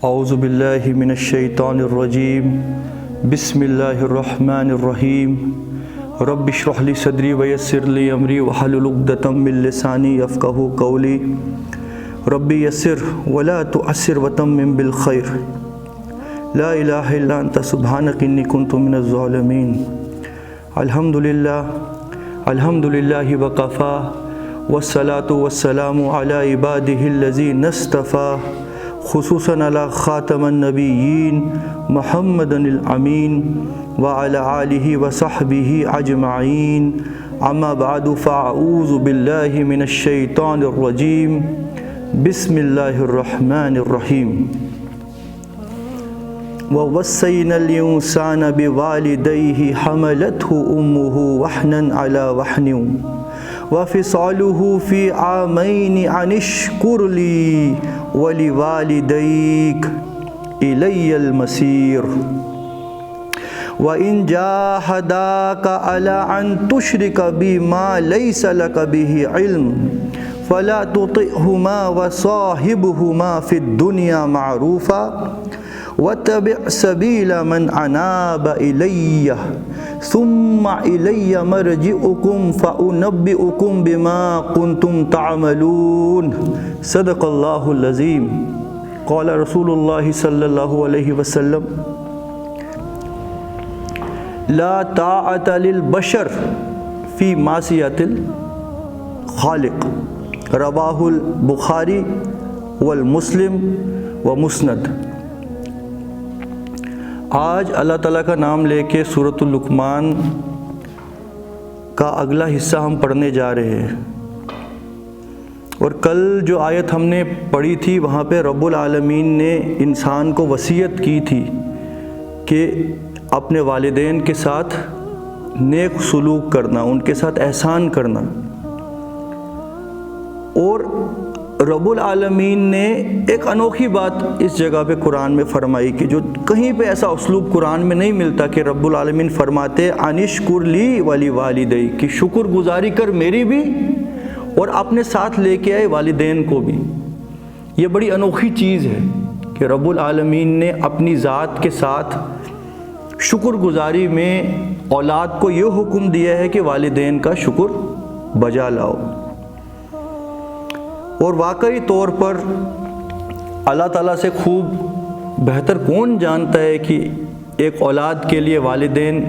اعوذ باللہ من الشیطان الرجیم بسم اللہ الرحمن الرحیم رب اشرح لی صدری ویسر لی امری واحلل عقدۃ من لسانی یفقہوا قولی رب یسر ولا تعسر وتمم بالخیر لا الہ الا انت سبحانک انی کنت من الظالمین۔ الحمد للہ وکفی والصلاة والسلام علی عبادہ الذین اصطفیٰ خصوصاً علی خاتم النبیین محمد الامین وعلی آلہ وصحبہ اجمعین، اما بعد فاعوذ باللہ من الشیطان الرجیم بسم اللہ الرحمن الرحیم۔ ووصینا الانسان بوالدیہ حملتہ امہ وہنا علی وہن وفصالہ فی عامین ان اشکر لی ولوالدیک الی المصیر۔ وَإِن جَاهَدَاكَ عَلَىٰ أَن تُشْرِكَ بِي مَا لَيْسَ لَكَ بِهِ عِلْمٌ فَلَا تُطِعْهُمَا وَصَاحِبْهُمَا فِي الدُّنْيَا مَعْرُوفًا وَاتَّبِعْ سَبِيلَ مَنْ أَنَابَ إِلَيَّ ثُمَّ إِلَيَّ مَرْجِعُكُمْ فَأُنَبِّئُكُمْ بِمَا كُنْتُمْ تَعْمَلُونَ۔ صدق اللہ العظیم۔ قال رسول اللہ صلی اللہ علیہ وسلم: لا طاعت للبشر فی معصیت الخالق، رواہ البخاری والمسلم ومسند۔ آج اللہ تعالیٰ کا نام لے کے سورۃ اللقمان کا اگلا حصہ ہم پڑھنے جا رہے ہیں، اور کل جو آیت ہم نے پڑھی تھی وہاں پہ رب العالمین نے انسان کو وصیت کی تھی کہ اپنے والدین کے ساتھ نیک سلوک کرنا، ان کے ساتھ احسان کرنا، اور رب العالمین نے ایک انوکھی بات اس جگہ پہ قرآن میں فرمائی کہ جو کہیں پہ ایسا اسلوب قرآن میں نہیں ملتا کہ رب العالمین فرماتے انشکر لی ولی والدی، کہ شکر گزاری کر میری بھی اور اپنے ساتھ لے کے آئے والدین کو بھی۔ یہ بڑی انوکھی چیز ہے کہ رب العالمین نے اپنی ذات کے ساتھ شکر گزاری میں اولاد کو یہ حکم دیا ہے کہ والدین کا شکر بجا لاؤ۔ اور واقعی طور پر اللہ تعالیٰ سے خوب بہتر کون جانتا ہے کہ ایک اولاد کے لیے والدین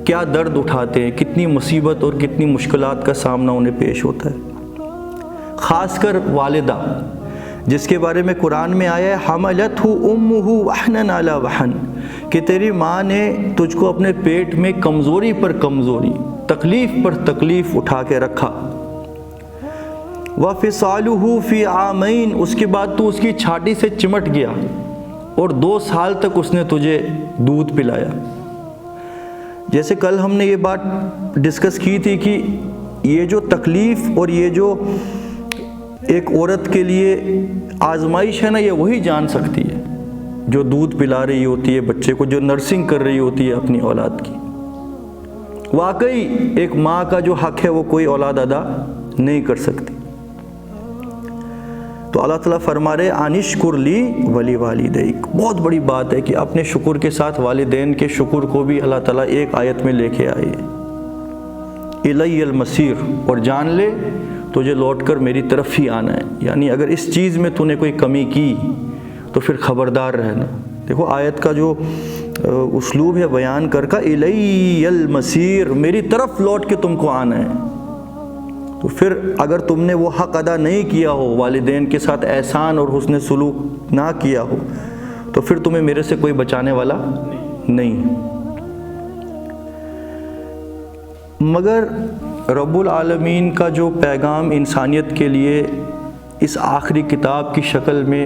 کیا درد اٹھاتے ہیں، کتنی مصیبت اور کتنی مشکلات کا سامنا انہیں پیش ہوتا ہے، خاص کر والدہ جس کے بارے میں قرآن میں آیا ہے حملتہ امہ وہنا علی وہن، کہ تیری ماں نے تجھ کو اپنے پیٹ میں کمزوری پر کمزوری، تکلیف پر تکلیف اٹھا کے رکھا۔ وَفِصَالُهُ فِي عَامَيْن، اس کے بعد تو اس کی چھاتی سے چمٹ گیا اور 2 سال تک اس نے تجھے دودھ پلایا۔ جیسے کل ہم نے یہ بات ڈسکس کی تھی کہ یہ جو تکلیف اور یہ جو ایک عورت کے لیے آزمائش ہے نا، یہ وہی جان سکتی ہے جو دودھ پلا رہی ہوتی ہے بچے کو، جو نرسنگ کر رہی ہوتی ہے اپنی اولاد کی۔ واقعی ایک ماں کا جو حق ہے وہ کوئی اولاد ادا نہیں کر سکتی۔ تو اللہ تعالیٰ فرما رہے انشکر لی ولی والدیک، بہت بڑی بات ہے کہ اپنے شکر کے ساتھ والدین کے شکر کو بھی اللہ تعالیٰ ایک آیت میں لے کے آئے، الی المصیر، اور جان لے تجھے لوٹ کر میری طرف ہی آنا ہے، یعنی اگر اس چیز میں تو نے کوئی کمی کی تو پھر خبردار رہنا۔ دیکھو آیت کا جو اسلوب ہے بیان کر کا، الی المصیر، میری طرف لوٹ کے تم کو آنا ہے۔ تو پھر اگر تم نے وہ حق ادا نہیں کیا ہو، والدین کے ساتھ احسان اور حسن سلوک نہ کیا ہو، تو پھر تمہیں میرے سے کوئی بچانے والا نہیں۔ مگر رب العالمین کا جو پیغام انسانیت کے لیے اس آخری کتاب کی شکل میں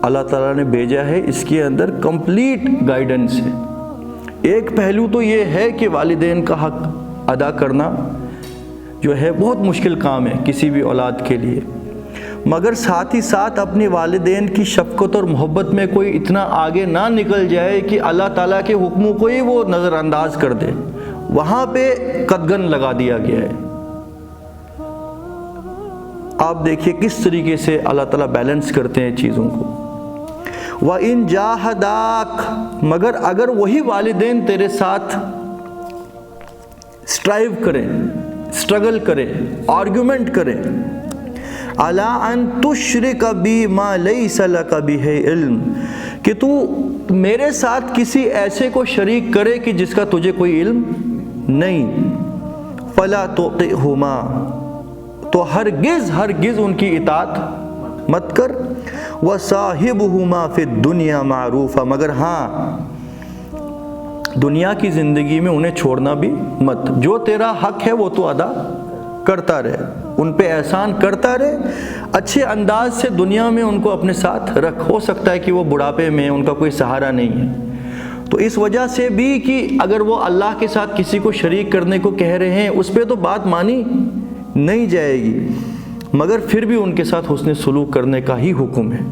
اللہ تعالیٰ نے بھیجا ہے، اس کے اندر کمپلیٹ گائیڈنس ہے۔ ایک پہلو تو یہ ہے کہ والدین کا حق ادا کرنا جو ہے بہت مشکل کام ہے کسی بھی اولاد کے لیے، مگر ساتھ ہی ساتھ اپنے والدین کی شفقت اور محبت میں کوئی اتنا آگے نہ نکل جائے کہ اللہ تعالیٰ کے حکموں کو ہی وہ نظر انداز کر دے، وہاں پہ قدغن لگا دیا گیا ہے۔ آپ دیکھیے کس طریقے سے اللہ تعالیٰ بیلنس کرتے ہیں چیزوں کو۔ وَإِن جَاهَدَاكَ مگر اگر وہی والدین تیرے ساتھ اسٹرائیو کریں، اسٹرگل کریں، آرگیومنٹ کریں، عَلَىٰ أَن تُشْرِكَ بِي مَا لَيْسَ لَكَ بِهِ عِلْم کہ تو میرے ساتھ کسی ایسے کو شریک کرے کہ جس کا تجھے کوئی علم نہیں، فَلَا تُطِعْهُمَا تو ہرگز ان کی اطاعت مت کر، وَصَاحِبْهُمَا فِي الدُّنْيَا مَعْرُوفًا مگر ہاں دنیا کی زندگی میں انہیں چھوڑنا بھی مت، جو تیرا حق ہے وہ تو ادا کرتا رہے، ان پہ احسان کرتا رہے، اچھے انداز سے دنیا میں ان کو اپنے ساتھ رکھ، ہو سکتا ہے کہ وہ بڑھاپے میں ان کا کوئی سہارا نہیں ہے، تو اس وجہ سے بھی کہ اگر وہ اللہ کے ساتھ کسی کو شریک کرنے کو کہہ رہے ہیں اس پہ تو بات مانی نہیں جائے گی، مگر پھر بھی ان کے ساتھ حسن سلوک کرنے کا ہی حکم ہے۔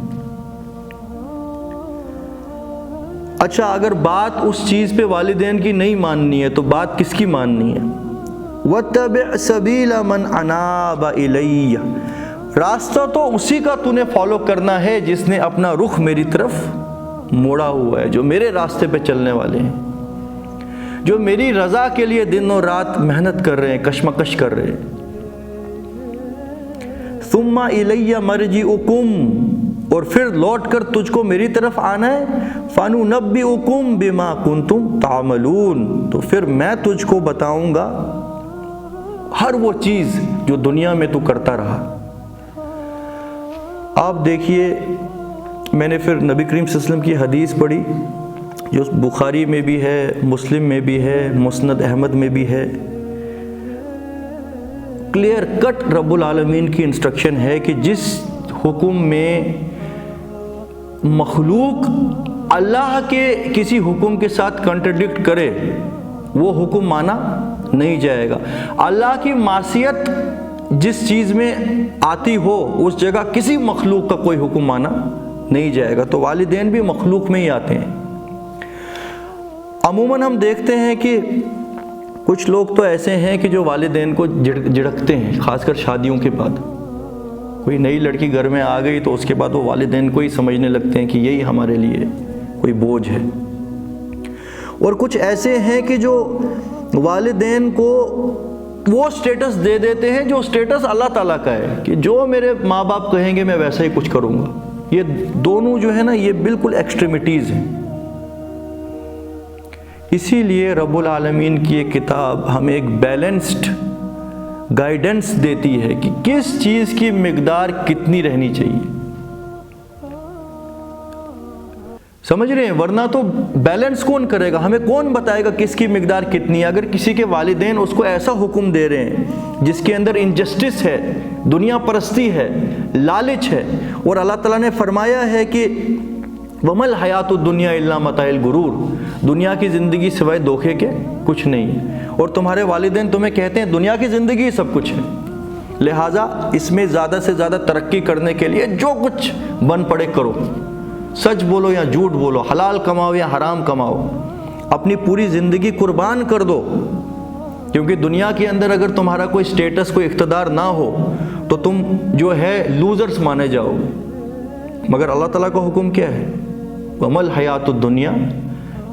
اچھا اگر بات اس چیز پہ والدین کی نہیں ماننی ہے تو بات کس کی ماننی ہے؟ وَاتَّبِعْ سَبِيلَ مَنْ أَنَابَ إِلَيَّ راستہ تو اسی کا تو نے فالو کرنا ہے جس نے اپنا رخ میری طرف موڑا ہوا ہے، جو میرے راستے پہ چلنے والے ہیں، جو میری رضا کے لیے دن اور رات محنت کر رہے ہیں، کشمکش کر رہے ہیں۔ ثُمَّ إِلَيَّ مَرْجِعُكُمْ اور پھر لوٹ کر تجھ کو میری طرف آنا ہے، فَنُنَبِّئُكُمْ بِمَا كُنْتُمْ تَعْمَلُونَ تو پھر میں تجھ کو بتاؤں گا ہر وہ چیز جو دنیا میں تو کرتا رہا۔ آپ دیکھیے میں نے پھر نبی کریم صلی اللہ علیہ وسلم کی حدیث پڑھی جو بخاری میں بھی ہے، مسلم میں بھی ہے، مسند احمد میں بھی ہے، کلیئر کٹ رب العالمین کی انسٹرکشن ہے کہ جس حکم میں مخلوق اللہ کے کسی حکم کے ساتھ کنٹرڈکٹ کرے وہ حکم مانا نہیں جائے گا، اللہ کی معصیت جس چیز میں آتی ہو اس جگہ کسی مخلوق کا کوئی حکم مانا نہیں جائے گا، تو والدین بھی مخلوق میں ہی آتے ہیں۔ عموماً ہم دیکھتے ہیں کہ کچھ لوگ تو ایسے ہیں کہ جو والدین کو جھڑکتے ہیں، خاص کر شادیوں کے بعد کوئی نئی لڑکی گھر میں آ گئی تو اس کے بعد وہ والدین کو ہی سمجھنے لگتے ہیں کہ یہی ہمارے لیے کوئی بوجھ ہے، اور کچھ ایسے ہیں کہ جو والدین کو وہ سٹیٹس دے دیتے ہیں جو سٹیٹس اللہ تعالیٰ کا ہے کہ جو میرے ماں باپ کہیں گے میں ویسا ہی کچھ کروں گا۔ یہ دونوں جو ہے نا یہ بالکل ایکسٹریمٹیز ہیں۔ اسی لیے رب العالمین کی یہ کتاب ہمیں ایک بیلنسڈ گائیڈنس دیتی ہے کہ کس چیز کی مقدار کتنی رہنی چاہیے، سمجھ رہے ہیں؟ ورنہ تو بیلنس کون کرے گا، ہمیں کون بتائے گا کس کی مقدار کتنی ہے؟ اگر کسی کے والدین اس کو ایسا حکم دے رہے ہیں جس کے اندر انجسٹس ہے، دنیا پرستی ہے، لالچ ہے، اور اللہ تعالیٰ نے فرمایا ہے کہ وَمَا الْحَيَاةُ الدُّنْيَا إِلَّا مَتَاعُ الْغُرُورِ دنیا کی زندگی سوائے دھوکے کے کچھ نہیں ہے، اور تمہارے والدین تمہیں کہتے ہیں دنیا کی زندگی سب کچھ ہے، لہٰذا اس میں زیادہ سے زیادہ ترقی کرنے کے لیے جو کچھ بن پڑے کرو، سچ بولو یا جھوٹ بولو، حلال کماؤ یا حرام کماؤ، اپنی پوری زندگی قربان کر دو، کیونکہ دنیا کے اندر اگر تمہارا کوئی سٹیٹس کوئی اقتدار نہ ہو تو تم جو ہے لوزرز مانے جاؤ گے۔ مگر اللہ تعالیٰ کا حکم کیا ہے؟ وَمَا الْحَيَاةُ الدُّنْيَا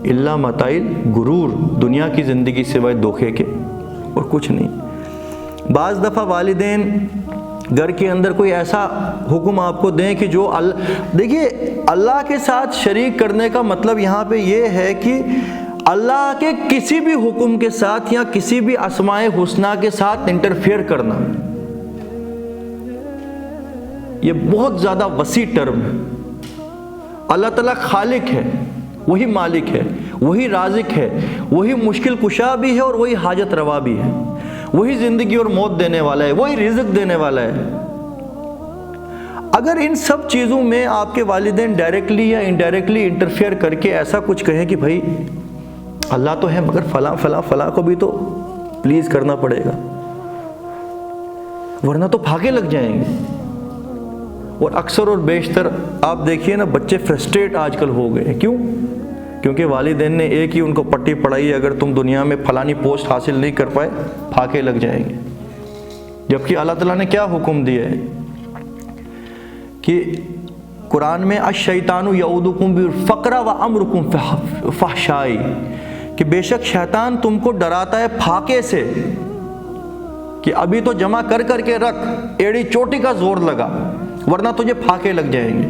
إِلَّا مَتَاعُ الْغُرُورِ دنیا کی زندگی سوائے دھوکے کے اور کچھ نہیں۔ بعض دفعہ والدین گھر کے اندر کوئی ایسا حکم آپ کو دیں کہ جو دیکھیے اللہ کے ساتھ شریک کرنے کا مطلب یہاں پہ یہ ہے کہ اللہ کے کسی بھی حکم کے ساتھ یا کسی بھی اسماء حسنہ کے ساتھ انٹرفیئر کرنا، یہ بہت زیادہ وسیع ٹرم ہے۔ اللہ تعالیٰ خالق ہے، وہی مالک ہے، وہی رازق ہے، وہی مشکل کشا بھی ہے اور وہی حاجت روا بھی ہے، وہی زندگی اور موت دینے والا ہے، وہی رزق دینے والا ہے۔ اگر ان سب چیزوں میں آپ کے والدین ڈائریکٹلی یا انڈائریکٹلی انٹرفیئر کر کے ایسا کچھ کہیں کہ بھائی اللہ تو ہے مگر فلاں فلاں فلاں کو بھی تو پلیز کرنا پڑے گا، ورنہ تو پھاکے لگ جائیں گے۔ اور اکثر اور بیشتر آپ دیکھیے نا بچے فرسٹریٹ آج کل ہو گئے، کیوں؟ کیونکہ والدین نے ایک ہی ان کو پٹی پڑھائی، اگر تم دنیا میں فلانی پوسٹ حاصل نہیں کر پائے پھاکے لگ جائیں گے، جبکہ اللہ تعالیٰ نے کیا حکم دیا ہے کہ قرآن میں الشیطان یعودکم بالفقر وامرکم فحشاء، کہ بے شک شیطان تم کو ڈراتا ہے پھاکے سے، کہ ابھی تو جمع کر کر کے رکھ، ایڑی چوٹی کا زور لگا ورنہ تجھے پھاکے لگ جائیں گے،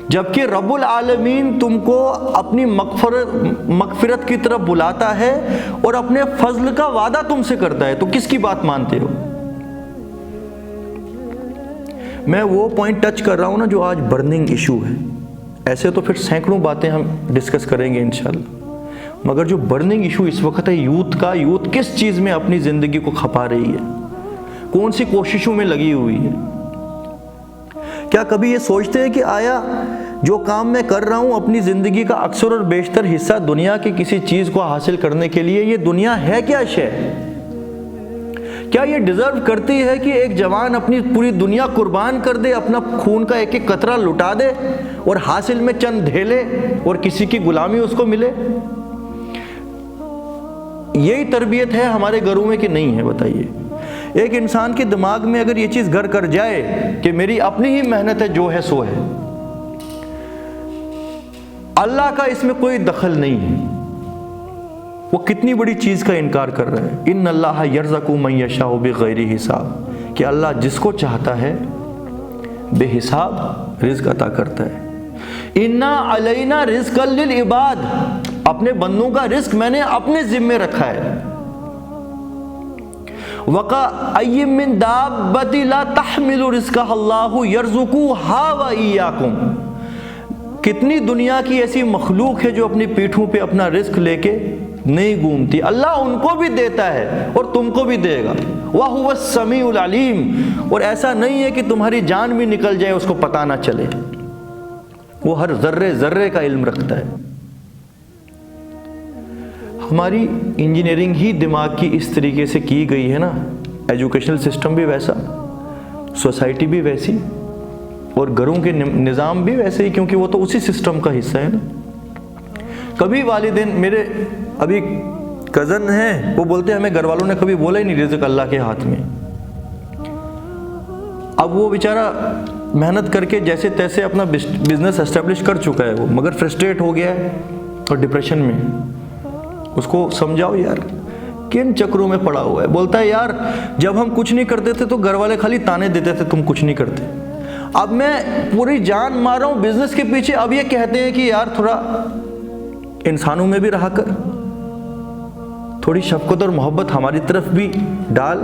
جبکہ رب العالمین تم کو اپنی مغفرت کی طرف بلاتا ہے اور اپنے فضل کا وعدہ تم سے کرتا ہے، تو کس کی بات مانتے ہو؟ میں وہ پوائنٹ ٹچ کر رہا ہوں نا جو آج برننگ ایشو ہے، ایسے تو پھر سینکڑوں باتیں ہم ڈسکس کریں گے انشاءاللہ، مگر جو برننگ ایشو اس وقت ہے یوتھ کا، یوتھ کس چیز میں اپنی زندگی کو کھپا رہی ہے، کون سی کوششوں میں لگی ہوئی ہے؟ کیا کبھی یہ سوچتے ہیں کہ آیا جو کام میں کر رہا ہوں اپنی زندگی کا اکثر اور بیشتر حصہ دنیا کی کسی چیز کو حاصل کرنے کے لیے، یہ دنیا ہے کیا شے؟ کیا یہ ڈیزرو کرتی ہے کہ ایک جوان اپنی پوری دنیا قربان کر دے، اپنا خون کا ایک ایک قطرہ لٹا دے اور حاصل میں چند ڈھیلے اور کسی کی غلامی اس کو ملے؟ یہی تربیت ہے ہمارے گھروں میں کہ نہیں ہے؟ بتائیے، ایک انسان کے دماغ میں اگر یہ چیز گھر کر جائے کہ میری اپنی ہی محنت ہے، جو ہے سو ہے، اللہ کا اس میں کوئی دخل نہیں ہے، وہ کتنی بڑی چیز کا انکار کر رہا ہے۔ ان اللہ یرزق من یشاء بغیر حساب، کہ اللہ جس کو چاہتا ہے بے حساب رزق عطا کرتا ہے۔ انا علینا رزقا للعباد، اپنے بندوں کا رزق میں نے اپنے ذمے رکھا ہے۔ وَقَأَيٍّ مِّن دَابَّةٍ لَا تَحْمِلُ رِزْقَهَا اللَّهُ يَرْزُقُهَا وَإِيَّاكُمْ، کتنی دنیا کی ایسی مخلوق ہے جو اپنی پیٹھوں پہ اپنا رزق لے کے نہیں گھومتی، اللہ ان کو بھی دیتا ہے اور تم کو بھی دے گا۔ وَهُوَ السَّمِيعُ الْعَلِيمُ، اور ایسا نہیں ہے کہ تمہاری جان بھی نکل جائے اس کو پتہ نہ چلے، وہ ہر ذرے ذرے کا علم رکھتا ہے۔ ہماری انجینئرنگ ہی دماغ کی اس طریقے سے کی گئی ہے نا، ایجوکیشنل سسٹم بھی ویسا، سوسائٹی بھی ویسی، اور گھروں کے نظام بھی ویسے ہی، کیونکہ وہ تو اسی سسٹم کا حصہ ہے نا۔ کبھی والدین، میرے ابھی کزن ہیں، وہ بولتے ہیں ہمیں گھر والوں نے کبھی بولا ہی نہیں رزق اللہ کے ہاتھ میں۔ اب وہ بیچارہ محنت کر کے جیسے تیسے اپنا بزنس اسٹیبلش کر چکا ہے وہ، مگر فرسٹریٹ ہو گیا ہے اور ڈپریشن میں۔ اس کو سمجھاؤ یار کن چکروں میں پڑا ہوا ہے۔ بولتا ہے یار جب ہم کچھ نہیں کرتے تھے تو گھر والے خالی تانے دیتے تھے تم کچھ نہیں کرتے، اب میں پوری جان مار رہا ہوں بزنس کے پیچھے، اب یہ کہتے ہیں کہ یار تھوڑا انسانوں میں بھی رہا کر، تھوڑی شفقت اور محبت ہماری طرف بھی ڈال۔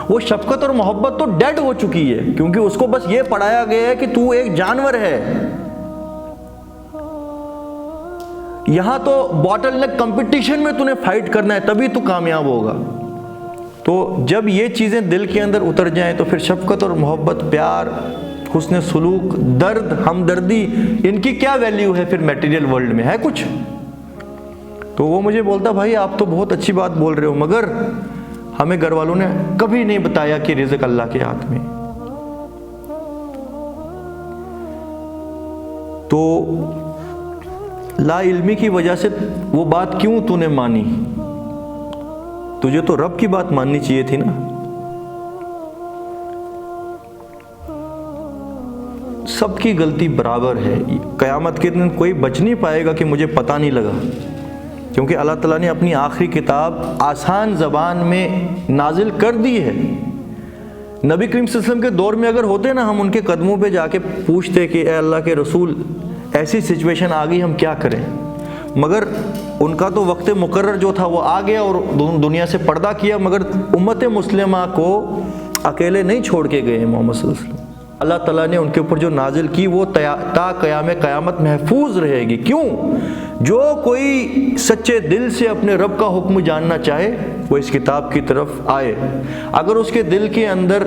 وہ شفقت اور محبت تو ڈیڈ ہو چکی ہے، کیونکہ اس کو بس یہ پڑھایا گیا ہے کہ تو ایک جانور ہے۔ یہاں تو باٹل نیک کمپٹیشن میں تو نے فائٹ کرنا ہے تبھی تو کامیاب ہوگا۔ تو جب یہ چیزیں دل کے اندر اتر جائیں تو پھر شفقت اور محبت، پیار، حسن سلوک، درد، ہمدردی، ان کی کیا ویلیو ہے پھر میٹیریل ورلڈ میں؟ ہے کچھ؟ تو وہ مجھے بولتا بھائی آپ تو بہت اچھی بات بول رہے ہو، مگر ہمیں گھر والوں نے کبھی نہیں بتایا کہ رزق اللہ کے ہاتھ میں۔ تو لا علمی کی وجہ سے وہ بات کیوں تو نے مانی؟ تجھے تو رب کی بات ماننی چاہیے تھی نا۔ سب کی غلطی برابر ہے، قیامت کے دن کوئی بچ نہیں پائے گا کہ مجھے پتہ نہیں لگا، کیونکہ اللہ تعالیٰ نے اپنی آخری کتاب آسان زبان میں نازل کر دی ہے۔ نبی کریم صلی اللہ علیہ وسلم کے دور میں اگر ہوتے نا، ہم ان کے قدموں پہ جا کے پوچھتے کہ اے اللہ کے رسول ایسی سچویشن آ گئی ہم کیا کریں، مگر ان کا تو وقت مقرر جو تھا وہ آ گیا اور دنیا سے پردہ کیا، مگر امت مسلمہ کو اکیلے نہیں چھوڑ کے گئے محمد صلی اللہ علیہ وسلم۔ اللہ تعالیٰ نے ان کے اوپر جو نازل کی وہ تا قیام قیامت محفوظ رہے گی۔ کیوں؟ جو کوئی سچے دل سے اپنے رب کا حکم جاننا چاہے وہ اس کتاب کی طرف آئے۔ اگر اس کے دل کے اندر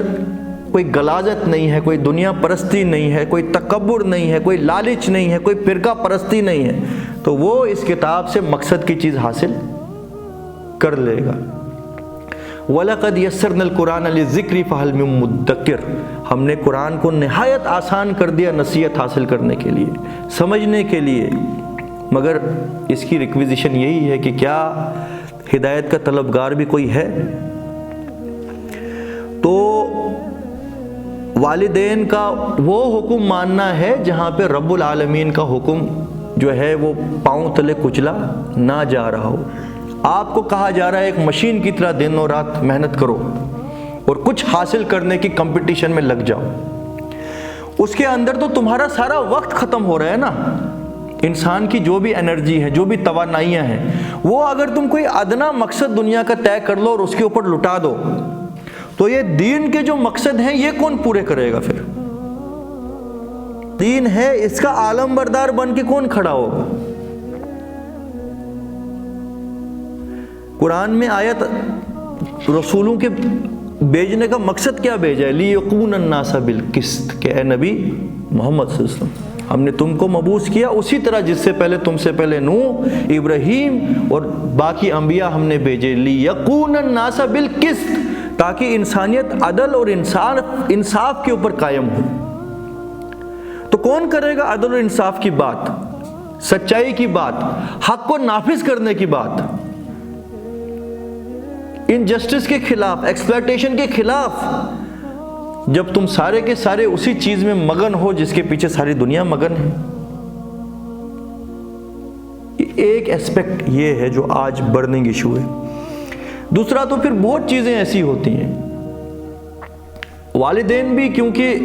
کوئی غلاظت نہیں ہے، کوئی دنیا پرستی نہیں ہے، کوئی تکبر نہیں ہے، کوئی لالچ نہیں ہے، کوئی فرقہ پرستی نہیں ہے، تو وہ اس کتاب سے مقصد کی چیز حاصل کر لے گا۔ وَلَقَدْ يَسَّرْنَا الْقُرْآنَ لِلذِّكْرِ فَهَلْ مِن مُدَّكِرٍ، ہم نے قرآن کو نہایت آسان کر دیا نصیحت حاصل کرنے کے لیے، سمجھنے کے لیے، مگر اس کی ریکویزیشن یہی ہے کہ کیا ہدایت کا طلبگار بھی کوئی ہے؟ تو والدین کا وہ حکم ماننا ہے جہاں پہ رب العالمین کا حکم جو ہے وہ پاؤں تلے کچلا نہ جا رہا ہو. آپ کو کہا جا رہا ہے ایک مشین کی طرح دن اور رات محنت کرو اور کچھ حاصل کرنے کی کمپٹیشن میں لگ جاؤ. اس کے اندر تو تمہارا سارا وقت ختم ہو رہا ہے نا. انسان کی جو بھی انرجی ہے، جو بھی توانائیاں ہیں، وہ اگر تم کوئی ادنا مقصد دنیا کا طے کر لو اور اس کے اوپر لٹا دو تو یہ دین کے جو مقصد ہیں یہ کون پورے کرے گا؟ پھر دین ہے، اس کا عالم بردار بن کے کون کھڑا ہوگا؟ قرآن میں آیت رسولوں کے بھیجنے کا مقصد کیا بھیجا ہے؟ لیکون الناس بالقسط، کہ اے نبی محمد صلی اللہ علیہ وسلم ہم نے تم کو مبعوث کیا اسی طرح جس سے پہلے تم سے پہلے نوح، ابراہیم اور باقی انبیاء ہم نے بھیجے. لیکون الناس بالقسط، تاکہ انسانیت عدل اور انصاف کے اوپر قائم ہو. تو کون کرے گا عدل اور انصاف کی بات، سچائی کی بات، حق کو نافذ کرنے کی بات، انجسٹس کے خلاف، ایکسپلائٹیشن کے خلاف، جب تم سارے کے سارے اسی چیز میں مگن ہو جس کے پیچھے ساری دنیا مگن ہے؟ ایک ایسپیکٹ یہ ہے جو آج برننگ ایشو ہے. دوسرا تو پھر بہت چیزیں ایسی ہوتی ہیں، والدین بھی کیونکہ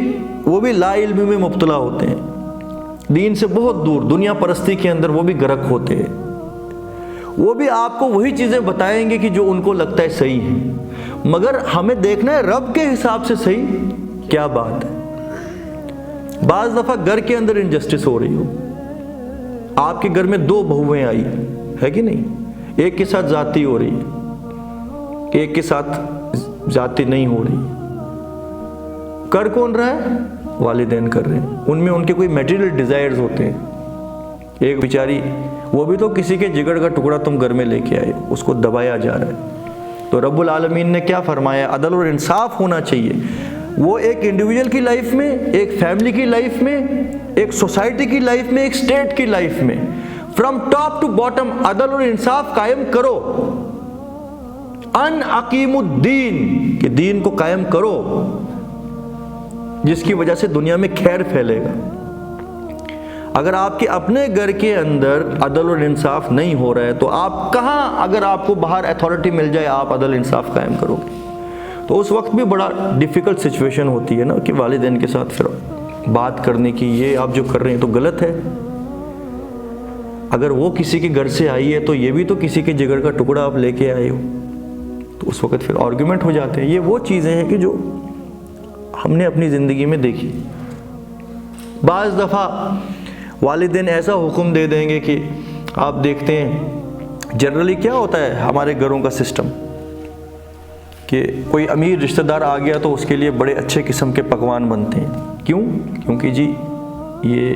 وہ بھی لا علمی میں مبتلا ہوتے ہیں، دین سے بہت دور، دنیا پرستی کے اندر وہ بھی غرق ہوتے ہیں. وہ بھی آپ کو وہی چیزیں بتائیں گے کہ جو ان کو لگتا ہے صحیح ہے، مگر ہمیں دیکھنا ہے رب کے حساب سے صحیح کیا بات ہے. بعض دفعہ گھر کے اندر انجسٹس ہو رہی ہو، آپ کے گھر میں 2 بہویں آئی ہے کہ نہیں، ایک کے ساتھ زیادتی ہو رہی ہے، ایک کے ساتھ زیادتی نہیں ہو رہی. کر کون رہا ہے؟ والدین کر رہے ہیں. ان میں ان کے کوئی میٹیریل ڈیزائرز ہوتے ہیں. ایک بیچاری، وہ بھی تو کسی کے جگر کا ٹکڑا تم گھر میں لے کے آئے، اس کو دبایا جا رہا ہے. تو رب العالمین نے کیا فرمایا؟ عدل اور انصاف ہونا چاہیے. وہ ایک انڈیویجول کی لائف میں، ایک فیملی کی لائف میں، ایک سوسائٹی کی لائف میں، ایک اسٹیٹ کی لائف میں، فرام ٹاپ ٹو باٹم عدل اور انصاف قائم کرو. ان اقیم الدین، کہ دین کو قائم کرو جس کی وجہ سے دنیا میں خیر پھیلے گا. اگر آپ کے اپنے گھر کے اندر عدل اور انصاف نہیں ہو رہا ہے تو آپ کہاں، اگر آپ کو باہر اتھارٹی مل جائے، آپ عدل انصاف قائم کرو گے؟ تو اس وقت بھی بڑا ڈیفیکلٹ سچویشن ہوتی ہے نا کہ والدین کے ساتھ پھر بات کرنے کی، یہ آپ جو کر رہے ہیں تو غلط ہے. اگر وہ کسی کے گھر سے آئی ہے تو یہ بھی تو کسی کے جگر کا ٹکڑا آپ لے کے آئے ہو، تو اس وقت پھر آرگیومنٹ ہو جاتے ہیں. یہ وہ چیزیں ہیں کہ جو ہم نے اپنی زندگی میں دیکھی. بعض دفعہ والدین ایسا حکم دے دیں گے کہ آپ دیکھتے ہیں جنرلی کیا ہوتا ہے ہمارے گھروں کا سسٹم کہ کوئی امیر رشتہ دار آ گیا تو اس کے لیے بڑے اچھے قسم کے پکوان بنتے ہیں. کیوں؟ کیونکہ جی یہ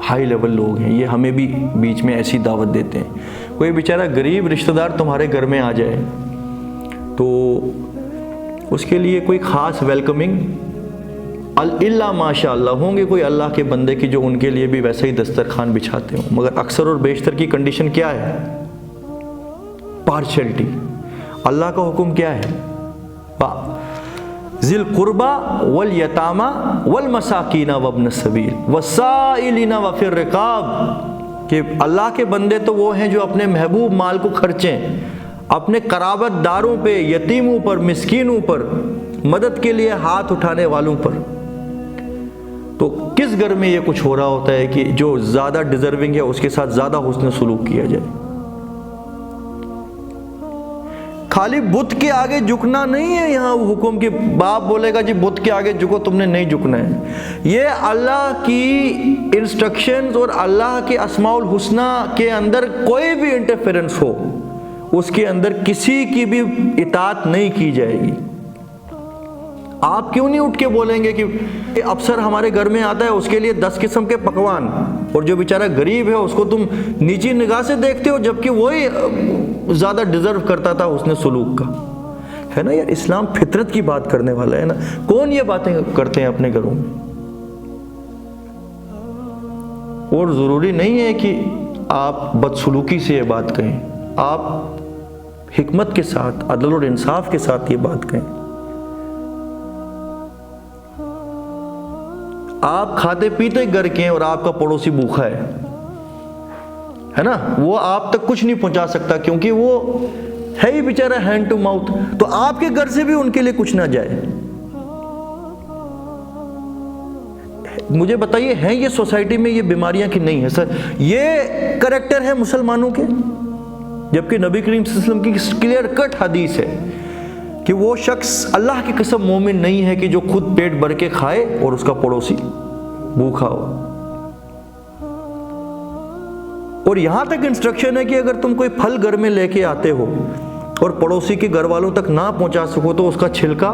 ہائی لیول لوگ ہیں، یہ ہمیں بھی بیچ میں ایسی دعوت دیتے ہیں. کوئی بیچارہ غریب رشتہ دار تمہارے گھر میں آ جائے تو اس کے لیے کوئی خاص ویلکمنگ اللہ ماشاء اللہ ہوں گے کوئی اللہ کے بندے کی جو ان کے لیے بھی ویسا ہی دسترخوان بچھاتے ہوں، مگر اکثر اور بیشتر کی کنڈیشن کیا ہے؟ پارشلٹی. اللہ کا حکم کیا ہے؟ ذی القربى والیتامى والمساکین وابن السبیل والسائلین وفی الرقاب، کہ اللہ کے بندے تو وہ ہیں جو اپنے محبوب مال کو خرچیں اپنے قرابت داروں پہ، یتیموں پر، مسکینوں پر، مدد کے لیے ہاتھ اٹھانے والوں پر. تو کس گھر میں یہ کچھ ہو رہا ہوتا ہے کہ جو زیادہ ڈیزرونگ ہے اس کے ساتھ زیادہ حسن سلوک کیا جائے؟ خالی بت کے آگے جھکنا نہیں ہے یہاں حکم کہ باپ بولے گا جی بت کے آگے جھکو، تم نے نہیں جھکنا ہے. یہ اللہ کی انسٹرکشنز اور اللہ کے اسماء الحسنہ کے اندر کوئی بھی انٹرفیرنس ہو اس کے اندر کسی کی بھی اطاعت نہیں کی جائے گی. آپ کیوں نہیں اٹھ کے بولیں گے کہ افسر ہمارے گھر میں آتا ہے اس کے لیے 10 قسم کے پکوان، اور جو بیچارہ غریب ہے اس کو تم نیچی نگاہ سے دیکھتے ہو جبکہ وہی زیادہ ڈیزرو کرتا تھا حسن سلوک کا؟ ہے نا یار، اسلام فطرت کی بات کرنے والا ہے نا. کون یہ باتیں کرتے ہیں اپنے گھروں میں؟ اور ضروری نہیں ہے کہ آپ بدسلوکی سے یہ بات کہیں، آپ حکمت کے ساتھ، عدل اور انصاف کے ساتھ یہ بات کہیں. آپ کھاتے پیتے گھر کے ہیں اور آپ کا پڑوسی بھوکا ہے نا، وہ آپ تک کچھ نہیں پہنچا سکتا کیونکہ وہ ہے ہی بیچارہ ہینڈ ٹو ماؤتھ، تو آپ کے گھر سے بھی ان کے لیے کچھ نہ جائے۔ مجھے بتائیے ہیں یہ سوسائٹی میں یہ بیماریاں کہ نہیں ہے سر؟ یہ کریکٹر ہے مسلمانوں کے، جبکہ نبی کریم صلی اللہ علیہ وسلم کی کلیئر کٹ حدیث ہے کہ وہ شخص اللہ کی قسم مومن نہیں ہے کہ جو خود پیٹ بھر کے کھائے اور اس کا پڑوسی بھوکا ہو۔ اور یہاں تک انسٹرکشن ہے کہ اگر تم کوئی پھل گھر میں لے کے آتے ہو اور پڑوسی کے گھر والوں تک نہ پہنچا سکو تو اس کا چھلکا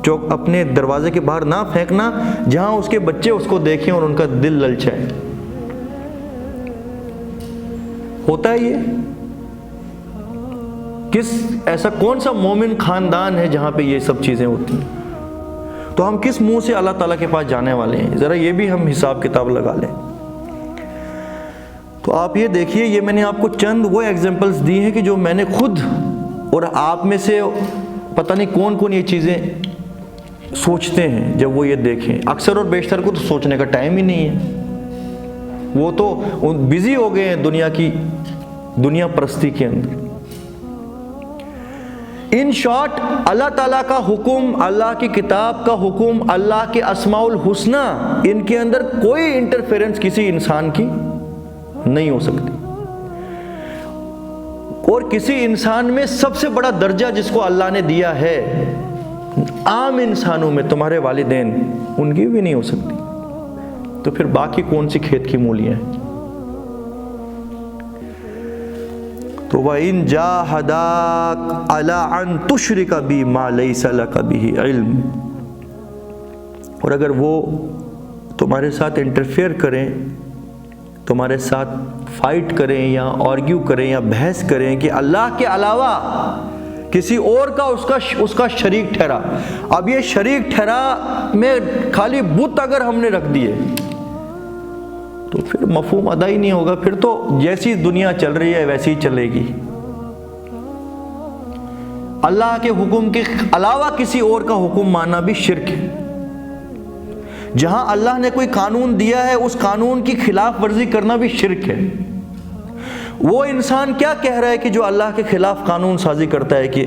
چوک اپنے دروازے کے باہر نہ پھینکنا جہاں اس کے بچے اس کو دیکھیں اور ان کا دل للچائے۔ ہوتا ہے یہ؟ ایسا کون سا مومن خاندان ہے جہاں پہ یہ سب چیزیں ہوتی ہیں؟ تو ہم کس منہ سے اللہ تعالیٰ کے پاس جانے والے ہیں؟ ذرا یہ بھی ہم حساب کتاب لگا لیں۔ تو آپ یہ دیکھیے، یہ میں نے آپ کو چند وہ ایگزامپلس دی ہیں کہ جو میں نے خود اور آپ میں سے پتہ نہیں کون کون یہ چیزیں سوچتے ہیں جب وہ یہ دیکھیں۔ اکثر اور بیشتر کو تو سوچنے کا ٹائم ہی نہیں ہے، وہ تو بزی ہو گئے ہیں دنیا پرستی کے اندر۔ ان شارٹ، اللہ تعالیٰ کا حکم، اللہ کی کتاب کا حکم، اللہ کے اسماء الحسنہ، ان کے اندر کوئی انٹرفیرنس کسی انسان کی نہیں ہو سکتی۔ اور کسی انسان میں سب سے بڑا درجہ جس کو اللہ نے دیا ہے عام انسانوں میں، تمہارے والدین، ان کی بھی نہیں ہو سکتی، تو پھر باقی کون سی کھیت کی مولیاں ہیں؟ تو وَإِن جَاهَدَاكَ عَلَىٰ أَن تُشْرِكَ بِي مَا لَيْسَ لَكَ بِهِ عِلْمٌ، اور اگر وہ تمہارے ساتھ انٹرفیئر کریں، تمہارے ساتھ فائٹ کریں یا آرگیو کریں یا بحث کریں کہ اللہ کے علاوہ کسی اور کا اس کا شریک ٹھہرا، اب یہ شریک ٹھہرا میں خالی بت اگر ہم نے رکھ دیے تو پھر مفہوم ادا ہی نہیں ہوگا، پھر تو جیسی دنیا چل رہی ہے ویسی ہی چلے گی۔ اللہ کے حکم کے علاوہ کسی اور کا حکم ماننا بھی شرک ہے۔ جہاں اللہ نے کوئی قانون دیا ہے اس قانون کی خلاف ورزی کرنا بھی شرک ہے۔ وہ انسان کیا کہہ رہا ہے کہ جو اللہ کے خلاف قانون سازی کرتا ہے کہ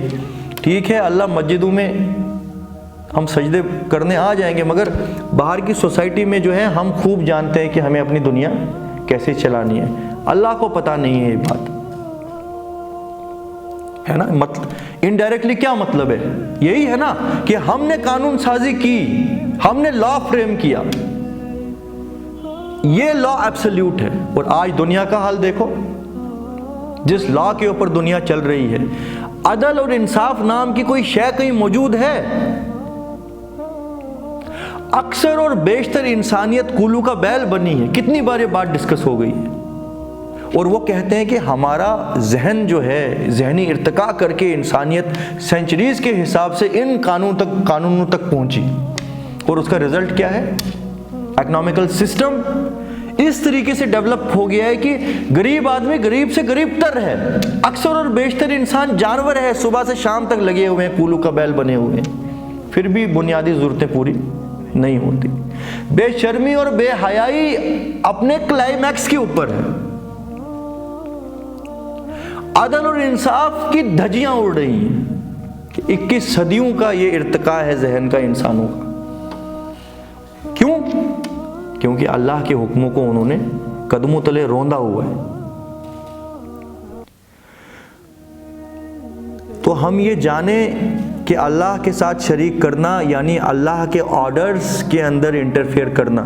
ٹھیک ہے اللہ مسجدوں میں ہم سجدے کرنے آ جائیں گے، مگر باہر کی سوسائٹی میں جو ہے ہم خوب جانتے ہیں کہ ہمیں اپنی دنیا کیسے چلانی ہے، اللہ کو پتہ نہیں ہے یہ بات، ہے نا؟ انڈائریکٹلی کیا مطلب ہے؟ یہی ہے نا کہ ہم نے قانون سازی کی، ہم نے لا فریم کیا، یہ لا ایبسلیوٹ ہے۔ اور آج دنیا کا حال دیکھو، جس لا کے اوپر دنیا چل رہی ہے، عدل اور انصاف نام کی کوئی شے کہیں موجود ہے؟ اکثر اور بیشتر انسانیت کولو کا بیل بنی ہے، کتنی بار یہ بات ڈسکس ہو گئی ہے، اور وہ کہتے ہیں کہ ہمارا ذہن جو ہے ذہنی ارتقاء کر کے انسانیت سینچریز کے حساب سے ان قانونوں تک پہنچی، اور اس کا رزلٹ کیا ہے؟ اکنامکل سسٹم اس طریقے سے ڈیولپ ہو گیا ہے کہ غریب آدمی غریب سے غریب تر ہے، اکثر اور بیشتر انسان جانور ہے، صبح سے شام تک لگے ہوئے ہیں، کولو کا بیل بنے ہوئے ہیں، پھر بھی بنیادی ضرورتیں پوری نہیں ہوتی۔ بے شرمی اور بے حیائی اپنے کلائمیکس کے اوپر ہے، عدل اور انصاف کی دھجیاں اڑ رہی ہیں کہ 21 صدیوں کا یہ ارتقاء ہے ذہن کا انسانوں کا۔ کیوں؟ کیونکہ اللہ کے حکموں کو انہوں نے قدموں تلے روندا ہوا ہے۔ تو ہم یہ جانیں کہ اللہ کے ساتھ شریک کرنا یعنی اللہ کے آرڈرز کے اندر انٹرفیئر کرنا،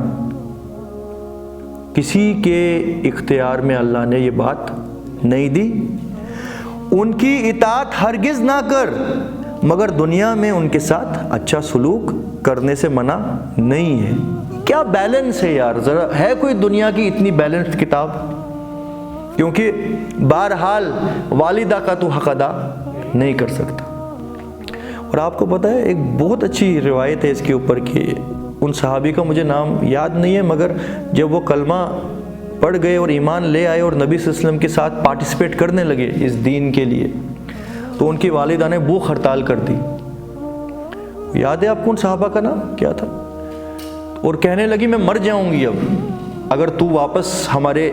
کسی کے اختیار میں اللہ نے یہ بات نہیں دی۔ ان کی اطاعت ہرگز نہ کر، مگر دنیا میں ان کے ساتھ اچھا سلوک کرنے سے منع نہیں ہے۔ کیا بیلنس ہے یار، ذرا ہے کوئی دنیا کی اتنی بیلنسڈ کتاب؟ کیونکہ بہرحال والدہ کا تو حق ادا نہیں کر سکتا۔ اور آپ کو پتہ ہے ایک بہت اچھی روایت ہے اس کے اوپر کہ ان صحابی کا مجھے نام یاد نہیں ہے، مگر جب وہ کلمہ پڑھ گئے اور ایمان لے آئے اور نبی صلی اللہ علیہ وسلم کے ساتھ پارٹیسپیٹ کرنے لگے اس دین کے لیے، تو ان کی والدہ نے بھوک ہڑتال کر دی۔ یاد ہے آپ کو ان صحابہ کا نام کیا تھا؟ اور کہنے لگی میں مر جاؤں گی اب اگر تو واپس ہمارے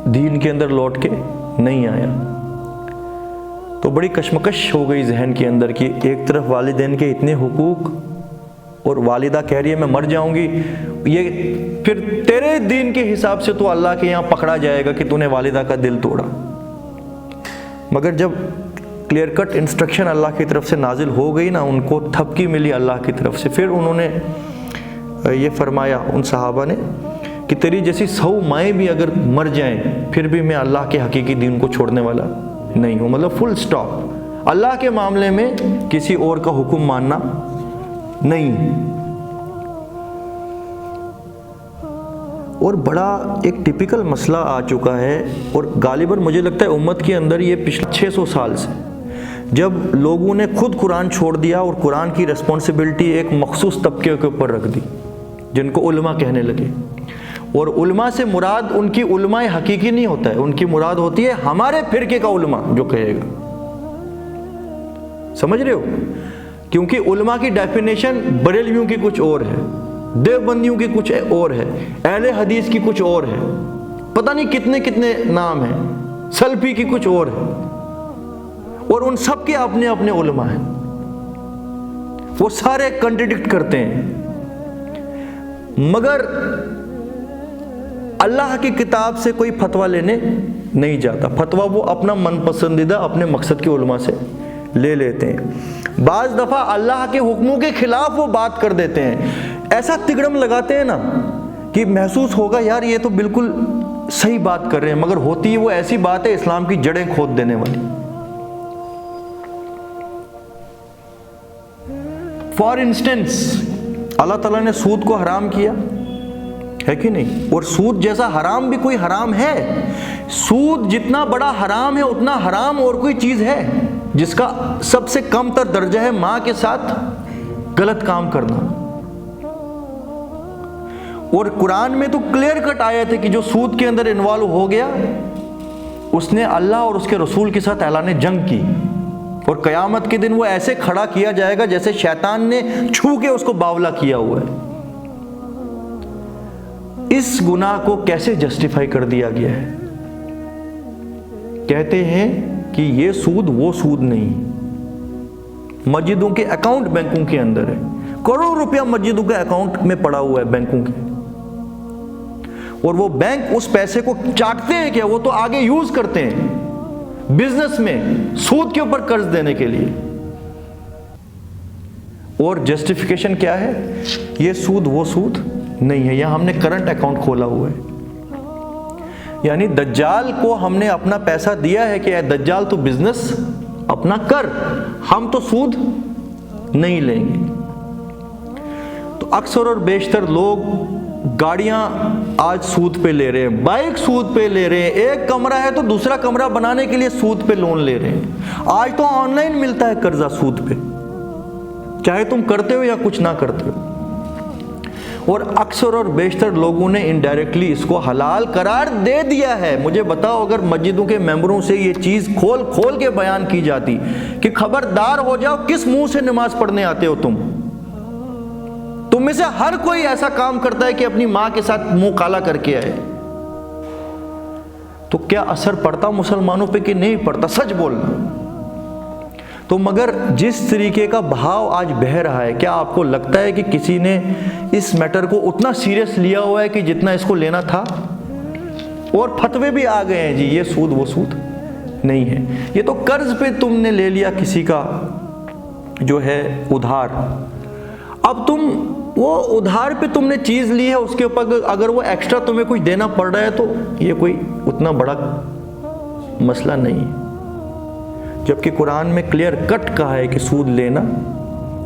دین کے اندر لوٹ کے نہیں آیا۔ تو بڑی کشمکش ہو گئی ذہن کے اندر کہ ایک طرف والدین کے اتنے حقوق اور والدہ کہہ رہی ہے میں مر جاؤں گی، یہ پھر تیرے دین کے حساب سے تو اللہ کے یہاں پکڑا جائے گا کہ تو نے والدہ کا دل توڑا۔ مگر جب کلیئر کٹ انسٹرکشن اللہ کی طرف سے نازل ہو گئی نا، ان کو تھپکی ملی اللہ کی طرف سے، پھر انہوں نے یہ فرمایا ان صحابہ نے کہ تیری جیسی 100 مائیں بھی اگر مر جائیں پھر بھی میں اللہ کے حقیقی دین کو چھوڑنے والا نہیں ہوں، مطلب فل سٹاپ، اللہ کے معاملے میں کسی اور کا حکم ماننا نہیں۔ اور بڑا ایک ٹپیکل مسئلہ آ چکا ہے، اور غالباً مجھے لگتا ہے امت کے اندر یہ پچھلے 600 سال سے، جب لوگوں نے خود قرآن چھوڑ دیا اور قرآن کی رسپانسبلٹی ایک مخصوص طبقے کے اوپر رکھ دی جن کو علماء کہنے لگے۔ اور علماء سے مراد ان کی علماء حقیقی نہیں ہوتا ہے، ان کی مراد ہوتی ہے ہمارے فرقے کا علماء جو کہے گا، سمجھ رہے ہو؟ کیونکہ علماء کی ڈیفینیشن بریلویوں کی کچھ اور ہے، دیوبندیوں کی کچھ اور ہے، اہل حدیث کی کچھ اور ہے، پتہ نہیں کتنے کتنے نام ہیں، سلفی کی کچھ اور ہے، اور ان سب کے اپنے اپنے علماء ہیں، وہ سارے کنٹرڈکٹ کرتے ہیں۔ مگر اللہ کی کتاب سے کوئی فتویٰ لینے نہیں جاتا، فتویٰ وہ اپنا من پسندیدہ اپنے مقصد کے علماء سے لے لیتے ہیں۔ بعض دفعہ اللہ کے حکموں کے خلاف وہ بات کر دیتے ہیں، ایسا تگڑم لگاتے ہیں نا کہ محسوس ہوگا یار یہ تو بالکل صحیح بات کر رہے ہیں، مگر ہوتی وہ ایسی بات ہے اسلام کی جڑیں کھود دینے والی۔ فار انسٹنس اللہ تعالیٰ نے سود کو حرام کیا ہے کہ نہیں؟ اور سود جیسا حرام بھی کوئی حرام ہے؟ سود جتنا بڑا حرام ہے اتنا حرام اور کوئی چیز ہے جس کا سب سے کم تر درجہ ہے ماں کے ساتھ غلط کام کرنا؟ اور قرآن میں تو کلیئر کٹ آیت ہے کہ جو سود کے اندر انوالو ہو گیا اس نے اللہ اور اس کے رسول کے ساتھ اعلان جنگ کی، اور قیامت کے دن وہ ایسے کھڑا کیا جائے گا جیسے شیطان نے چھو کے اس کو باولا کیا ہوا ہے۔ اس گناہ کو کیسے جسٹیفائی کر دیا گیا ہے؟ کہتے ہیں کہ یہ سود وہ سود نہیں، مسجدوں کے اکاؤنٹ بینکوں کے اندر ہے، کروڑوں روپیہ مسجدوں کے اکاؤنٹ میں پڑا ہوا ہے بینکوں کے، اور وہ بینک اس پیسے کو چاٹتے ہیں کیا؟ وہ تو آگے یوز کرتے ہیں بزنس میں سود کے اوپر قرض دینے کے لیے۔ اور جسٹیفیکیشن کیا ہے؟ یہ سود وہ سود نہیں ہے، یہاں ہم نے کرنٹ اکاؤنٹ کھولا ہوا ہے، یعنی دجال کو ہم نے اپنا پیسہ دیا ہے کہ اے دجال تو بزنس اپنا کر، ہم تو سود نہیں لیں گے۔ تو اکثر اور بیشتر لوگ گاڑیاں آج سود پہ لے رہے ہیں، بائک سود پہ لے رہے ہیں، ایک کمرہ ہے تو دوسرا کمرہ بنانے کے لیے سود پہ لون لے رہے ہیں۔ آج تو آن لائن ملتا ہے قرضہ سود پہ، چاہے تم کرتے ہو یا کچھ نہ کرتے ہو۔ اور اکثر اور بیشتر لوگوں نے انڈائریکٹلی اس کو حلال قرار دے دیا ہے۔ مجھے بتاؤ اگر مسجدوں کے ممبروں سے یہ چیز کھول کھول کے بیان کی جاتی کہ خبردار ہو جاؤ، کس منہ سے نماز پڑھنے آتے ہو تم میں سے ہر کوئی ایسا کام کرتا ہے کہ اپنی ماں کے ساتھ منہ کالا کر کے آئے، تو کیا اثر پڑتا مسلمانوں پہ کہ نہیں پڑتا؟ سچ بولنا۔ تو مگر جس طریقے کا بہاؤ آج بہہ رہا ہے، کیا آپ کو لگتا ہے کہ کسی نے اس میٹر کو اتنا سیریس لیا ہوا ہے کہ جتنا اس کو لینا تھا؟ اور فتوے بھی آ گئے ہیں جی یہ سود وہ سود نہیں ہے، یہ تو قرض پہ تم نے لے لیا کسی کا جو ہے ادھار، اب تم وہ ادھار پہ تم نے چیز لی ہے، اس کے اوپر اگر وہ ایکسٹرا تمہیں کچھ دینا پڑ رہا ہے تو یہ کوئی اتنا بڑا مسئلہ نہیں ہے، جبکہ قرآن میں کلیئر کٹ کہا ہے کہ سود لینا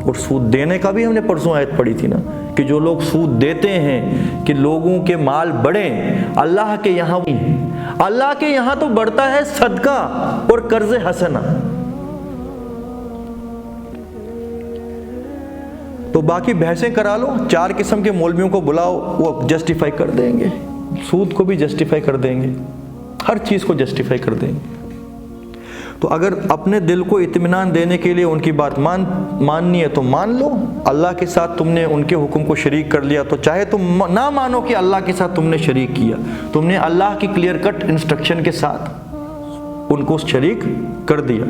اور سود دینے کا بھی ہم نے پرسوں آیت پڑھی تھی نا کہ جو لوگ سود دیتے ہیں کہ لوگوں کے مال بڑھیں، اللہ کے یہاں اللہ کے یہاں تو بڑھتا ہے صدقہ اور قرض حسنہ۔ تو باقی بحثیں کرا لو، 4 قسم کے مولویوں کو بلاؤ، وہ جسٹیفائی کر دیں گے، سود کو بھی جسٹیفائی کر دیں گے، ہر چیز کو جسٹیفائی کر دیں گے۔ تو اگر اپنے دل کو اطمینان دینے کے لیے ان کی بات ماننی ہے تو مان لو. اللہ کے ساتھ تم نے ان کے حکم کو شریک کر لیا تو چاہے تم نہ مانو کہ اللہ کے ساتھ تم نے شریک کیا, تم نے اللہ کی کلیئر کٹ انسٹرکشن کے ساتھ ان کو شریک کر دیا.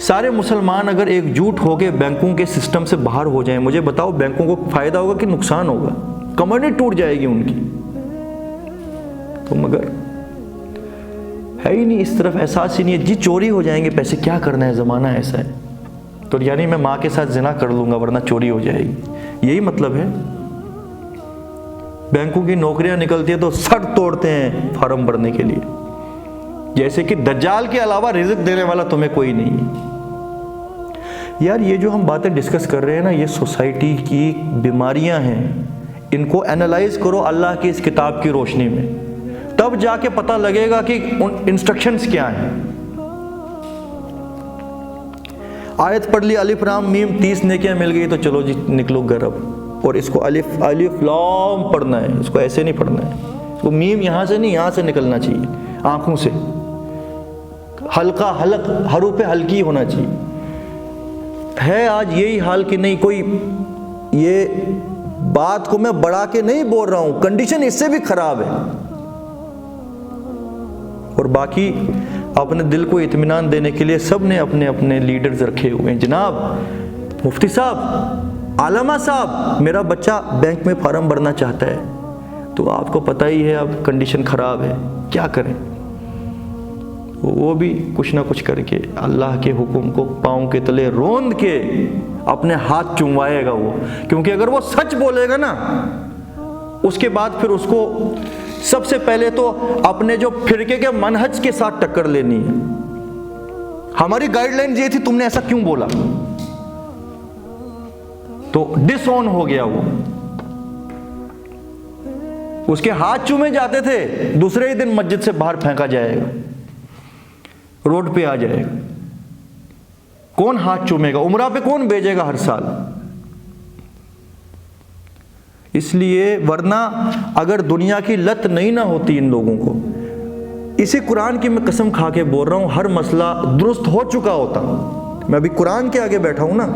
سارے مسلمان اگر ایک جھوٹ ہو کے بینکوں کے سسٹم سے باہر ہو جائیں, مجھے بتاؤ بینکوں کو فائدہ ہوگا کہ نقصان ہوگا؟ کمر نہیں ٹوٹ جائے گی ان کی. تو مگر ہے ہی نہیں, اس طرف احساس ہی نہیں ہے. جی چوری ہو جائیں گے پیسے, کیا کرنا ہے, زمانہ ایسا ہے. تو یعنی میں ماں کے ساتھ زنا کر لوں گا ورنہ چوری ہو جائے گی, یہی مطلب ہے. بینکوں کی نوکریاں نکلتی ہیں تو سر توڑتے ہیں فارم بھرنے کے لیے, جیسے کہ دجال کے علاوہ رزق دینے والا تمہیں کوئی نہیں ہے. یار یہ جو ہم باتیں ڈسکس کر رہے ہیں نا, یہ سوسائٹی کی بیماریاں ہیں. ان کو اینالائز کرو اللہ کی اس کتاب کی روشنی میں, تب جا کے پتہ لگے گا کہ ان انسٹرکشنز کیا ہیں. آیت پڑھ لی الف لام میم, 30 نیکیاں مل گئی تو چلو جی نکلو گھر اب. اور اس کو الف لام پڑھنا ہے, اس کو ایسے نہیں پڑھنا ہے. اس کو میم یہاں سے نہیں, یہاں سے نکلنا چاہیے, آنکھوں سے. حلقہ حلق حروف ہلکی ہونا چاہیے. ہے آج یہی حال کہ نہیں, کوئی یہ بات کو میں بڑھا کے نہیں بول رہا ہوں, کنڈیشن اس سے بھی خراب ہے. اور باقی اپنے دل کو اطمینان دینے کے لیے سب نے اپنے اپنے لیڈرز رکھے ہوئے ہیں. جناب مفتی صاحب, علامہ صاحب, میرا بچہ بینک میں فارم بھرنا چاہتا ہے, تو آپ کو پتہ ہی ہے اب کنڈیشن خراب ہے, کیا کریں؟ وہ بھی کچھ نہ کچھ کر کے اللہ کے حکم کو پاؤں کے تلے روند کے اپنے ہاتھ چوموائے گا وہ. کیونکہ اگر وہ سچ بولے گا نا, اس کے بعد پھر اس کو سب سے پہلے تو اپنے جو فرقے کے منہج کے ساتھ ٹکر لینی ہے. ہماری گائیڈ لائن یہ تھی, تم نے ایسا کیوں بولا؟ تو ڈس آن ہو گیا وہ. اس کے ہاتھ چومے جاتے تھے, دوسرے ہی دن مسجد سے باہر پھینکا جائے گا, روڈ پہ آ جائے گا. کون ہاتھ چومے گا؟ عمرہ پہ کون بھیجے گا ہر سال؟ اس لیے ورنہ اگر دنیا کی لت نہیں نہ ہوتی ان لوگوں کو, اسی قرآن کی میں قسم کھا کے بول رہا ہوں, ہر مسئلہ درست ہو چکا ہوتا. میں ابھی قرآن کے آگے بیٹھا ہوں نا,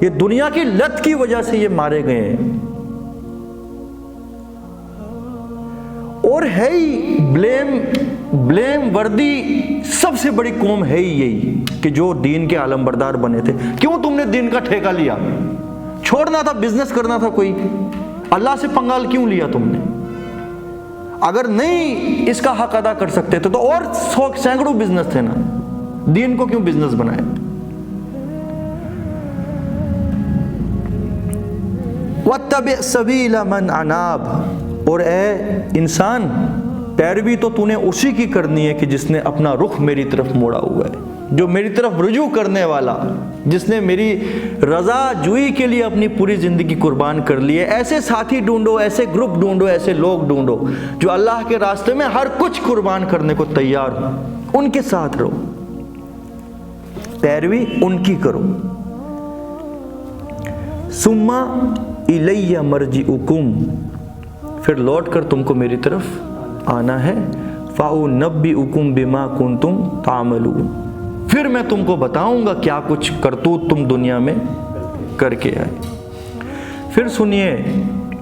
یہ دنیا کی لت کی وجہ سے یہ مارے گئے ہیں. اور ہے ہی بلیم وردی سب سے بڑی قوم ہے ہی یہی کہ جو دین کے علم بردار بنے تھے. کیوں تم نے دین کا ٹھیکہ لیا؟ چھوڑنا تھا, بزنس کرنا تھا کوئی, اللہ سے پنگال کیوں لیا تم نے؟ اگر نہیں اس کا حق ادا کر سکتے تھے تو اور سینکڑوں بزنس تھے نا, دین کو کیوں بزنس بنائے؟ وَاتَّبِعْ سَبِيلَ مَنْ عَنَابَ, اور اے انسان پیروی تو تو نے اسی کی کرنی ہے کہ جس نے اپنا رخ میری طرف موڑا ہوا ہے, جو میری طرف رجوع کرنے والا, جس نے میری رضا جوئی کے لیے اپنی پوری زندگی قربان کر لی ہے. ایسے ساتھی ڈھونڈو, ایسے گروپ ڈھونڈو, ایسے لوگ ڈھونڈو جو اللہ کے راستے میں ہر کچھ قربان کرنے کو تیار ہو. ان کے ساتھ رہو, پیروی ان کی کرو. ثم الی مرجعکم, پھر لوٹ کر تم کو میری طرف آنا ہے. فَأُنَبِّئُكُم بِمَا كُنتُم تَعْمَلُونَ, پھر میں تم کو بتاؤں گا کیا کچھ کرتوت تم دنیا میں کر کے آئے. پھر سنیے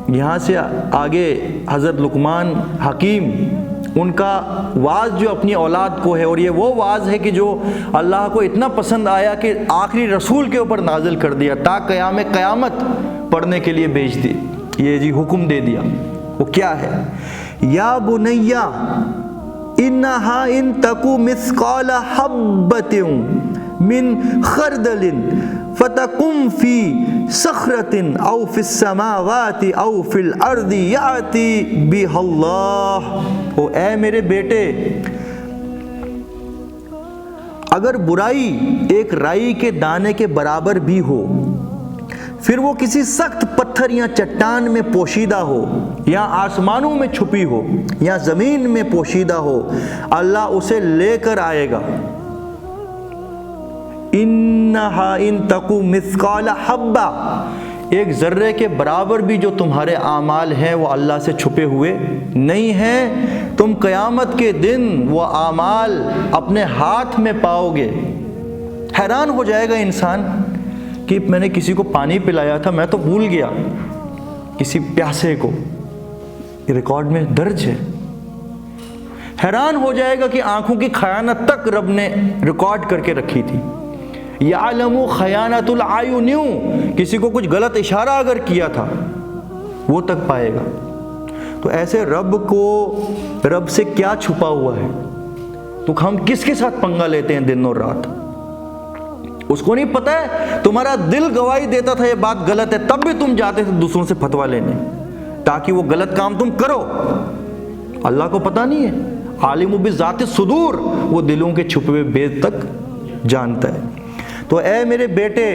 یہاں سے آگے حضرت لقمان حکیم, ان کا واعظ جو اپنی اولاد کو ہے, اور یہ وہ واعظ ہے کہ جو اللہ کو اتنا پسند آیا کہ آخری رسول کے اوپر نازل کر دیا, تا قیامت پڑھنے کے لیے بھیج دی, یہ جی حکم دے دیا. وہ کیا ہے؟ یا بنیا انہا ان تکو مثقال حبۃ من خردل فتکم فی صخرۃ او فی السماوات او فی الارض یأتی بہا اللہ. او اے میرے بیٹے, اگر برائی ایک رائی کے دانے کے برابر بھی ہو, پھر وہ کسی سخت پتھر یا چٹان میں پوشیدہ ہو, یا آسمانوں میں چھپی ہو, یا زمین میں پوشیدہ ہو, اللہ اسے لے کر آئے گا. انہا ان تکو مثقال حبہ, ایک ذرے کے برابر بھی جو تمہارے اعمال ہیں وہ اللہ سے چھپے ہوئے نہیں ہیں. تم قیامت کے دن وہ اعمال اپنے ہاتھ میں پاؤ گے۔ حیران ہو جائے گا انسان کہ میں نے کسی کو پانی پلایا تھا، میں تو بھول گیا، کسی پیاسے کو، ریکارڈ میں درج ہے۔ حیران ہو جائے گا کہ آنکھوں کی خیانت تک رب نے ریکارڈ کر کے رکھی تھی۔ یعلم خیانت العیون، کسی کو کچھ غلط اشارہ اگر کیا تھا وہ تک پائے گا۔ تو ایسے رب سے کیا چھپا ہوا ہے؟ تو ہم کس کے ساتھ پنگا لیتے ہیں دن اور رات؟ اس کو نہیں پتہ ہے تمہارا دل گواہی دیتا تھا یہ بات غلط ہے، تب بھی تم جاتے تھے دوسروں سے فتویٰ لینے تاکہ وہ غلط کام تم کرو۔ اللہ کو پتہ نہیں ہے؟ عالم بذات الصدور، وہ دلوں کے چھپے ہوئے بھید تک جانتا ہے۔ تو اے میرے بیٹے،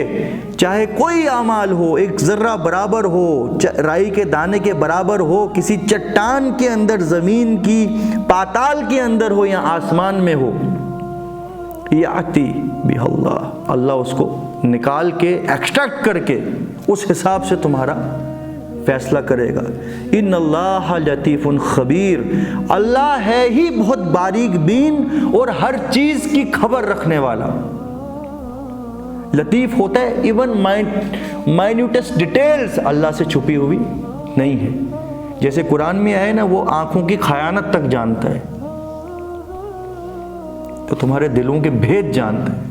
چاہے کوئی اعمال ہو، ایک ذرہ برابر ہو، رائی کے دانے کے برابر ہو، کسی چٹان کے اندر، زمین کی پاتال کے اندر ہو یا آسمان میں ہو، یاتی بہ اللہ، اللہ اس کو نکال کے ایکسٹریکٹ کر کے اس حساب سے تمہارا فیصلہ کرے گا۔ ان اللہ لطیف خبیر، اللہ ہے ہی بہت باریک بین اور ہر چیز کی خبر رکھنے والا۔ لطیف ہوتا ہے ایون مائنیوٹسٹ ڈیٹیلز اللہ سے چھپی ہوئی نہیں ہے۔ جیسے قرآن میں ہے نا، وہ آنکھوں کی خیانت تک جانتا ہے، تو تمہارے دلوں کے بھید جانتا ہے۔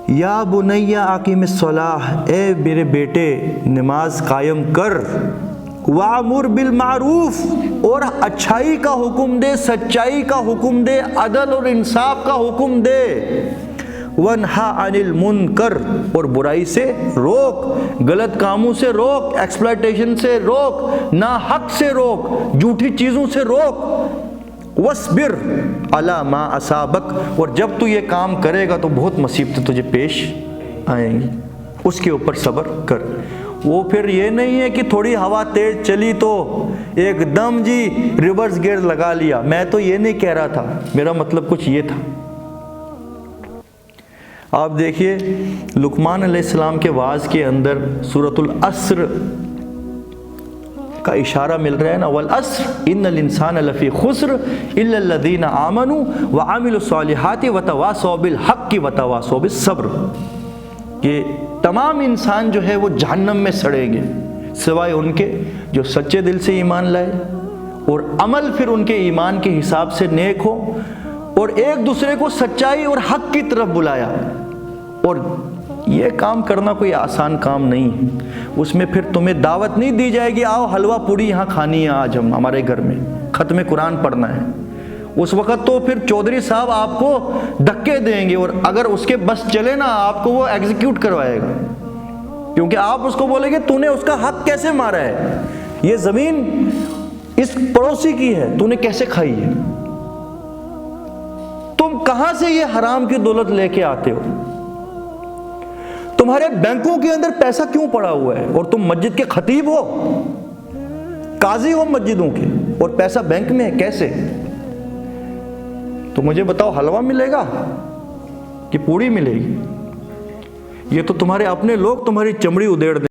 یا بنی اقیم الصلاۃ، اے میرے بیٹے نماز قائم کر، وامر بالمعروف، اور اچھائی کا حکم دے، سچائی کا حکم دے، عدل اور انصاف کا حکم دے، وانہا عن المنکر، اور برائی سے روک، غلط کاموں سے روک، ایکسپلائٹیشن سے روک، ناحق سے روک، جھوٹی چیزوں سے روک، وَاصْبِرْ عَلَى مَا أَصَابَكَ، اور جب تو یہ کام کرے گا تو بہت مصیبتیں تجھے پیش آئیں گی، اس کے اوپر صبر کر۔ وہ پھر یہ نہیں ہے کہ تھوڑی ہوا تیز چلی تو ایک دم جی ریورس گیئر لگا لیا، میں تو یہ نہیں کہہ رہا تھا، میرا مطلب کچھ یہ تھا۔ آپ دیکھیے لقمان علیہ السلام کے وعظ کے اندر سورۃ العصر کا اشارہ مل رہا ہے نا، والعصر ان الانسان لفی خسر الا الذین آمنوا وعملوا الصالحات وتواصوا بالحق وتواصوا بالصبر، کہ تمام انسان جو ہے وہ جہنم میں سڑیں گے سوائے ان کے جو سچے دل سے ایمان لائے اور عمل پھر ان کے ایمان کے حساب سے نیک ہو، اور ایک دوسرے کو سچائی اور حق کی طرف بلایا۔ اور یہ کام کرنا کوئی آسان کام نہیں ہے، اس میں پھر تمہیں دعوت نہیں دی جائے گی آؤ حلوہ پوری یہاں کھانی ہے، آج ہمارے گھر میں ختم قرآن پڑھنا ہے۔ اس وقت تو پھر چودھری صاحب آپ کو دھکے دیں گے، اور اگر اس کے بس چلے نا آپ کو وہ ایگزیکیوٹ کروائے گا، کیونکہ آپ اس کو بولیں گے تو نے اس کا حق کیسے مارا ہے، یہ زمین اس پڑوسی کی ہے، تو نے کیسے کھائی ہے، تم کہاں سے یہ حرام کی دولت لے کے آتے ہو، تمہارے بینکوں کے اندر پیسہ کیوں پڑا ہوا ہے، اور تم مسجد کے خطیب ہو، قاضی ہو مسجدوں کے، اور پیسہ بینک میں ہے، کیسے؟ تو مجھے بتاؤ حلوہ ملے گا کہ پوڑی ملے گی؟ یہ تو تمہارے اپنے لوگ تمہاری چمڑی ادھیڑ دیں۔